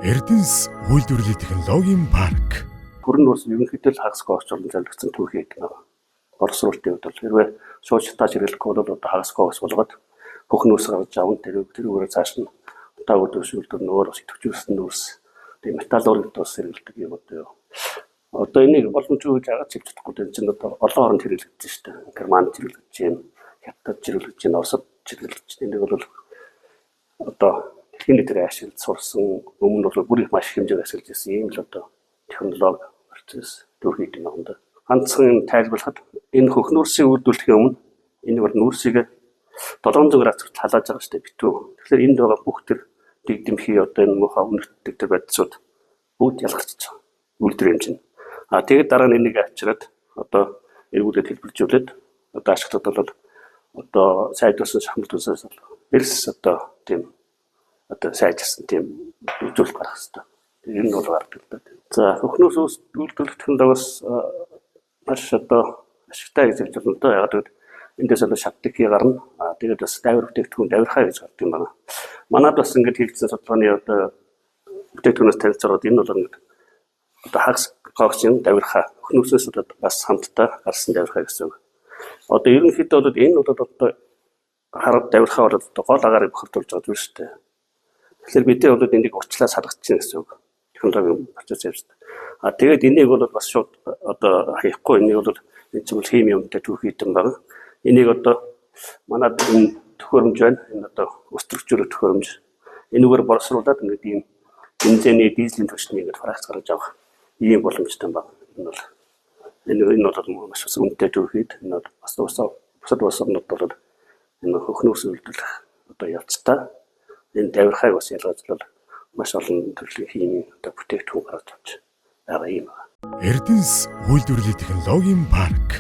Эрдэнэс үйлдвэрлэлийн технологийн парк. Бүрэн нөөц ерөнхийдөө л хагасгүй орчуулан зориулсан түүхий гэдэг нэг боловсруулалтын хувьд бол хэрвээ шууд шатааж хэрэглэхгүй бол одоо хагасгүй ус болгоод бүх нөөц гаргаж аван тэрүүгээр цааш нь утаагүй төвшөлтөөр нөөр ус идэвхжүүлсэн нөөц тийм металлургид ус хэрэглэдэг юм одоо энийг боломжгүй гэж агаад хэлж чадахгүй дээ чинь одоо олон оронд хэрэглэгдэж шүү дээ. Германд хэрэглэж байна, Хятад хэрэглэж байна, Оросд хэрэглэж байна. Энийг бол одоо дэлхийн нийтээр ашиглаж сурсан өмнө нь бол бүр их маш их хэмжээгээр ашиглаж ирсэн ийм л одоо технологи процесс түүхий гэдэг юм да. Ганцхан тайлбарлахад энэ хөхнөрсийг үйлдвэрлэхийн өмнө энэ бол нүүрсийг 700 градусаар халааж байгаа шүү дээ битүү. Тэгэхээр энд байгаа бүх тэр дэгдэмхий одоо энэ мохоо үнэтгэдэг тэр байдлууд бүгд ялгарч байгаа. Үйлдвэр хэмжээ. Тэгээд дараа нь энийг авчираад одоо эргүүлээд хэлбэржүүлээд одоо ашиглаад бол одоо сайдуулсан шахмал төсөөс эрс одоо тийм одоо сайжирсан тийм үзүүлэлт гарах хэрэгтэй. Энэ нь бол гардаг. За хөхнөөс үйлдвэрлэх технологиос маш одоо ашигтай гэж хэлж байна. Одоо яг л эндээс одоо шатдагхий гарна. Тэгээд бас дайвар бүтээгдэхүүн давирхаа гэж гардаг юм байна. Манайд бас ингэж хийгдсэн судалгааны одоо бүтээгдэхүүнээс танилцуулаад энэ бол ингэ одоо хагас гогцын давирхаа хөхнөөсөөс одоо бас хамтдаа гарсан давирхаа гэсэн үг. Одоо ерөнхийдөө бол энэ бол одоо хараад давирхаа бол одоо гол агаарыг бохирдуулж байгаа зүйл шүү дээ. Тэгэхээр бид бол энийг урчлаа салгаж чинь гэсэн үг. Технологийн процесс явж байна. Тэгээд энийг бол бас шууд одоо хаяхгүй энийг бол энэ зүйл хими юмтай түүхийдэн байна. Энийг одоо манад энэ төхөөрөмж байна. Энэ одоо өстрөгчөрөх төхөөрөмж. Энэгээр боловсруулад ингээд ийм бензиний дизелийн түвшнийг ингээд фракц гаргаж авах ийм боломжтой байна. Энэ бол маш үнэтэй түүхийд энэ бол бас бусад улсууд бол энэ хөхнөөс үйлдвэрлэх одоо явцдаа энэ давирхайг бас ялгаажлал маш олон төрлийн химийн одоо бүтээгдэхүүн гаргаж авч байгаа юм. Эрдэнэс үйлдвэрлэлийн технологийн парк.